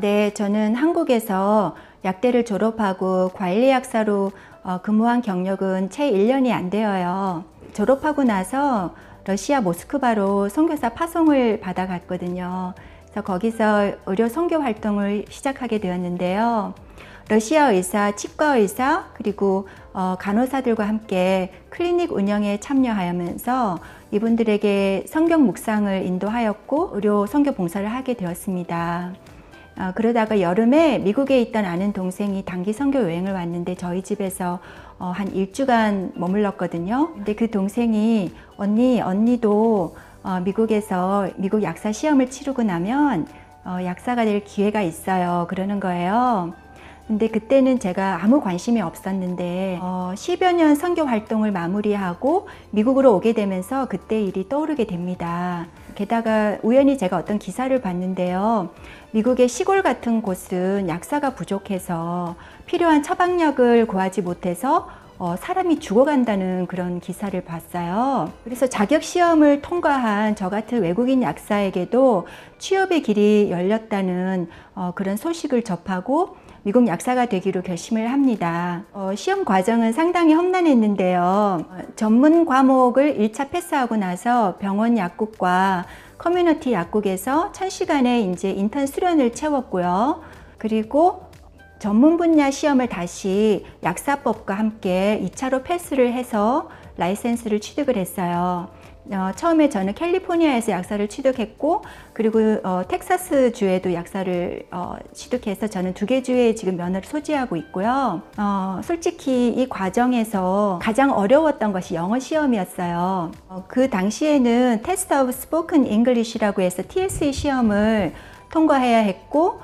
네, 저는 한국에서 약대를 졸업하고 관리약사로 근무한 경력은 채 1년이 안 되어요. 졸업하고 나서 러시아 모스크바로 선교사 파송을 받아갔거든요. 그래서 거기서 의료 선교 활동을 시작하게 되었는데요. 러시아 의사, 치과 의사, 그리고 간호사들과 함께 클리닉 운영에 참여하면서 이분들에게 성경 묵상을 인도하였고 의료 선교 봉사를 하게 되었습니다. 그러다가 여름에 미국에 있던 아는 동생이 단기 선교 여행을 왔는데 저희 집에서 한 일주간 머물렀거든요. 근데 그 동생이 언니도 미국에서 미국 약사 시험을 치르고 나면 약사가 될 기회가 있어요. 그러는 거예요. 근데 그때는 제가 아무 관심이 없었는데 10여 년 선교 활동을 마무리하고 미국으로 오게 되면서 그때 일이 떠오르게 됩니다. 게다가 우연히 제가 어떤 기사를 봤는데요. 미국의 시골 같은 곳은 약사가 부족해서 필요한 처방약을 구하지 못해서 사람이 죽어간다는 그런 기사를 봤어요. 그래서 자격시험을 통과한 저 같은 외국인 약사에게도 취업의 길이 열렸다는 그런 소식을 접하고 미국 약사가 되기로 결심을 합니다. 시험 과정은 상당히 험난했는데요. 전문 과목을 1차 패스하고 나서 병원 약국과 커뮤니티 약국에서 1000시간의 이제 인턴 수련을 채웠고요. 그리고 전문 분야 시험을 다시 약사법과 함께 2차로 패스를 해서 라이센스를 취득을 했어요. 처음에 저는 캘리포니아에서 약사를 취득했고 그리고 텍사스 주에도 약사를 취득해서 저는 2개 주에 지금 면허를 소지하고 있고요. 솔직히 이 과정에서 가장 어려웠던 것이 영어 시험이었어요. 그 당시에는 Test of Spoken English라고 해서 TSE 시험을 통과해야 했고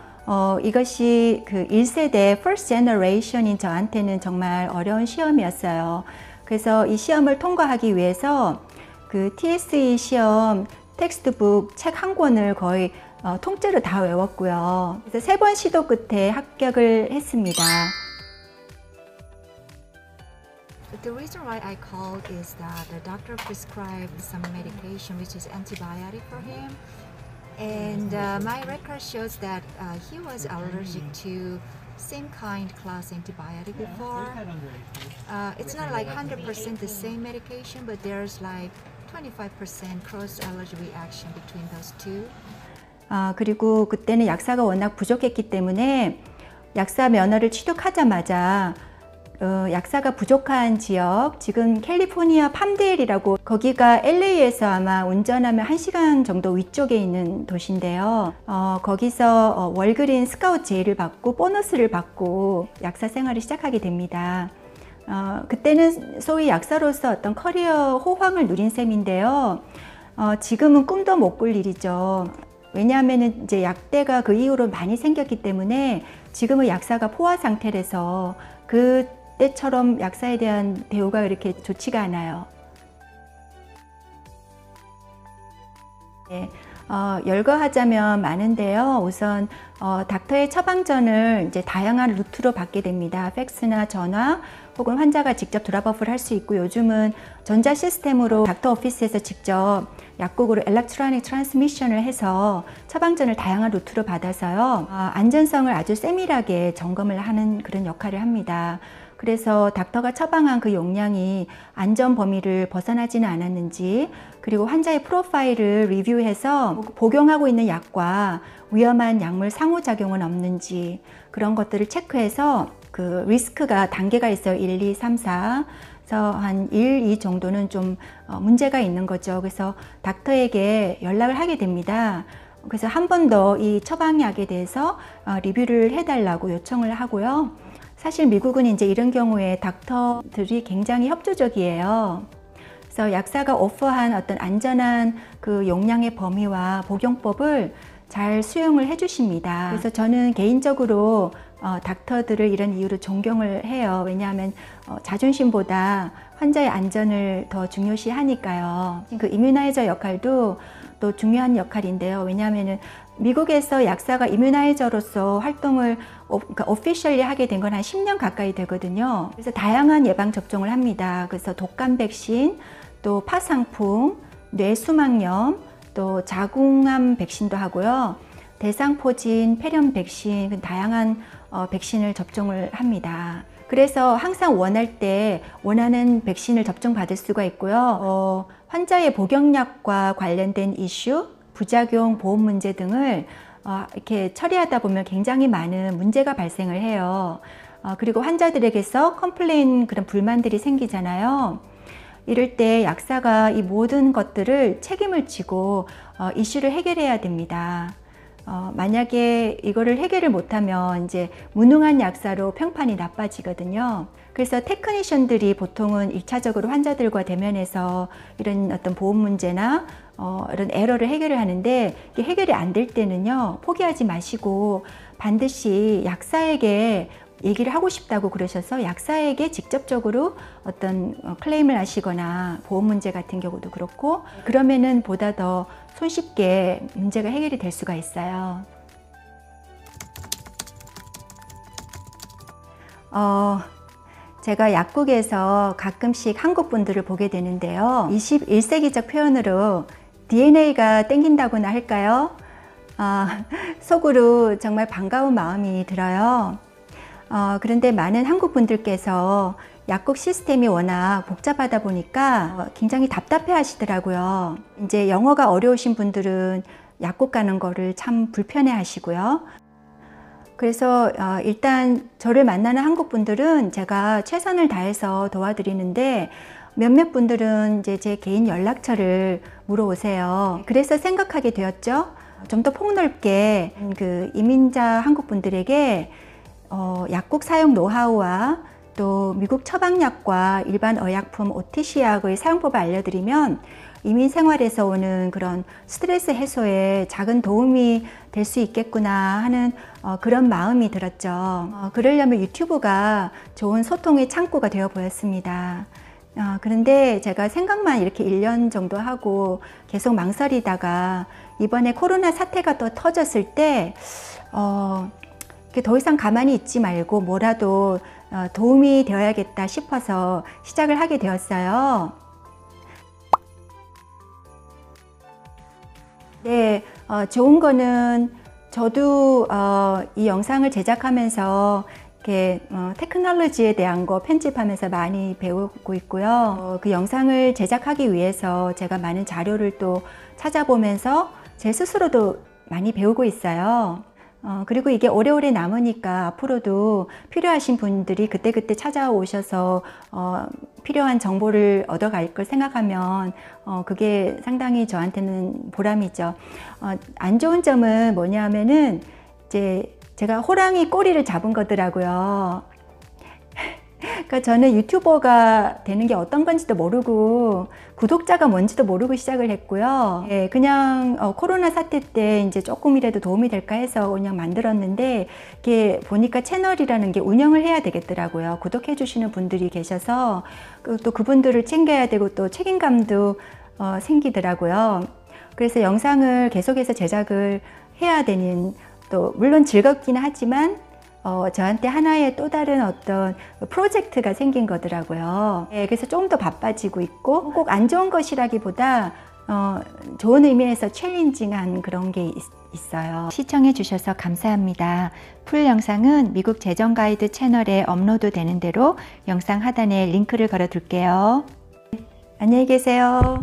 이것이 그 1세대 First Generation인 저한테는 정말 어려운 시험이었어요. 그래서 이 시험을 통과하기 위해서 그 TSE 시험 텍스트북 책 한 권을 거의 통째로 다 외웠고요. 그래서 3번 시도 끝에 합격을 했습니다. The reason why I called is that the doctor prescribed some medication which is antibiotic for him, and my record shows that he was allergic to same kind class antibiotic before. It's not like 100% the same medication, but there's like 25% cross allergy reaction between those two. 그리고 그때는 약사가 워낙 부족했기 때문에 약사 면허를 취득하자마자 약사가 부족한 지역, 지금 캘리포니아 팜데일이라고 거기가 LA에서 아마 운전하면 1시간 정도 위쪽에 있는 도시인데요. 거기서 월그린 스카우트 제의를 받고 보너스를 받고 약사 생활을 시작하게 됩니다. 그때는 소위 약사로서 어떤 커리어 호황을 누린 셈인데요. 지금은 꿈도 못 꿀 일이죠. 왜냐하면 이제 약대가 그 이후로 많이 생겼기 때문에 지금은 약사가 포화 상태라서 그때처럼 약사에 대한 대우가 그렇게 좋지가 않아요. 네, 열거하자면 많은데요. 우선 닥터의 처방전을 이제 다양한 루트로 받게 됩니다. 팩스나 전화 혹은 환자가 직접 드랍오프를 할 수 있고 요즘은 전자 시스템으로 닥터 오피스에서 직접 약국으로 일렉트로닉 트랜스미션을 해서 처방전을 다양한 루트로 받아서요. 안전성을 아주 세밀하게 점검을 하는 그런 역할을 합니다. 그래서 닥터가 처방한 그 용량이 안전 범위를 벗어나지는 않았는지 그리고 환자의 프로파일을 리뷰해서 복용하고 있는 약과 위험한 약물 상호작용은 없는지 그런 것들을 체크해서 그 리스크가 단계가 있어요. 1, 2, 3, 4. 그래서 한 1, 2 정도는 좀 문제가 있는 거죠. 그래서 닥터에게 연락을 하게 됩니다. 그래서 한 번 더 이 처방약에 대해서 리뷰를 해달라고 요청을 하고요. 사실 미국은 이제 이런 경우에 닥터들이 굉장히 협조적이에요. 그래서 약사가 오퍼한 어떤 안전한 그 용량의 범위와 복용법을 잘 수용을 해주십니다. 그래서 저는 개인적으로 닥터들을 이런 이유로 존경을 해요. 왜냐하면 자존심보다 환자의 안전을 더 중요시 하니까요. 그 이뮤나이저 역할도 또 중요한 역할인데요. 왜냐하면 미국에서 약사가 이뮤나이저로서 활동을 오피셜리 하게 된 건 한 10년 가까이 되거든요. 그래서 다양한 예방 접종을 합니다. 그래서 독감 백신, 또 파상풍, 뇌수막염, 또 자궁암 백신도 하고요. 대상포진, 폐렴 백신, 다양한 백신을 접종을 합니다. 그래서 항상 원할 때 원하는 백신을 접종받을 수가 있고요. 환자의 복용량과 관련된 이슈, 부작용, 보험 문제 등을 이렇게 처리하다 보면 굉장히 많은 문제가 발생을 해요. 그리고 환자들에게서 컴플레인 그런 불만들이 생기잖아요. 이럴 때 약사가 이 모든 것들을 책임을 지고 이슈를 해결해야 됩니다. 만약에 이거를 해결을 못하면 이제 무능한 약사로 평판이 나빠지거든요. 그래서 테크니션들이 보통은 1차적으로 환자들과 대면해서 이런 어떤 보험 문제나 이런 에러를 해결을 하는데 이게 해결이 안 될 때는요, 포기하지 마시고 반드시 약사에게 얘기를 하고 싶다고 그러셔서 약사에게 직접적으로 어떤 클레임을 하시거나 보험 문제 같은 경우도 그렇고, 그러면은 보다 더 손쉽게 문제가 해결이 될 수가 있어요. 제가 약국에서 가끔씩 한국 분들을 보게 되는데요. 21세기적 표현으로 DNA가 땡긴다고나 할까요? 속으로 정말 반가운 마음이 들어요. 그런데 많은 한국 분들께서 약국 시스템이 워낙 복잡하다 보니까 굉장히 답답해 하시더라고요. 이제 영어가 어려우신 분들은 약국 가는 거를 참 불편해 하시고요. 그래서 일단 저를 만나는 한국 분들은 제가 최선을 다해서 도와드리는데, 몇몇 분들은 이제 제 개인 연락처를 물어오세요. 그래서 생각하게 되었죠. 좀 더 폭넓게 그 이민자 한국 분들에게 약국 사용 노하우와 또 미국 처방약과 일반 의약품 OTC 약의 사용법을 알려드리면 이민 생활에서 오는 그런 스트레스 해소에 작은 도움이 될 수 있겠구나 하는 그런 마음이 들었죠. 그러려면 유튜브가 좋은 소통의 창구가 되어 보였습니다. 그런데 제가 생각만 이렇게 1년 정도 하고 계속 망설이다가 이번에 코로나 사태가 또 터졌을 때 더 이상 가만히 있지 말고 뭐라도 도움이 되어야겠다 싶어서 시작을 하게 되었어요. 네, 좋은 거는 저도 이 영상을 제작하면서 이렇게 테크놀로지에 대한 거 편집하면서 많이 배우고 있고요. 그 영상을 제작하기 위해서 제가 많은 자료를 또 찾아보면서 제 스스로도 많이 배우고 있어요. 그리고 이게 오래오래 남으니까 앞으로도 필요하신 분들이 그때그때 찾아오셔서 필요한 정보를 얻어갈 걸 생각하면 그게 상당히 저한테는 보람이죠. 안 좋은 점은 뭐냐면은 이제 제가 호랑이 꼬리를 잡은 거더라고요. 그러니까 저는 유튜버가 되는 게 어떤 건지도 모르고 구독자가 뭔지도 모르고 시작을 했고요. 예, 그냥 코로나 사태 때 이제 조금이라도 도움이 될까 해서 그냥 만들었는데, 이게 보니까 채널이라는 게 운영을 해야 되겠더라고요. 구독해 주시는 분들이 계셔서 또 그분들을 챙겨야 되고 또 책임감도 생기더라고요. 그래서 영상을 계속해서 제작을 해야 되는, 또 물론 즐겁긴 하지만 저한테 하나의 또 다른 어떤 프로젝트가 생긴 거더라고요. 네, 그래서 조금 더 바빠지고 있고, 꼭 안 좋은 것이라기보다 좋은 의미에서 챌린징한 그런 게 있어요. 시청해 주셔서 감사합니다. 풀 영상은 미국 재정 가이드 채널에 업로드 되는 대로 영상 하단에 링크를 걸어 둘게요. 안녕히 계세요.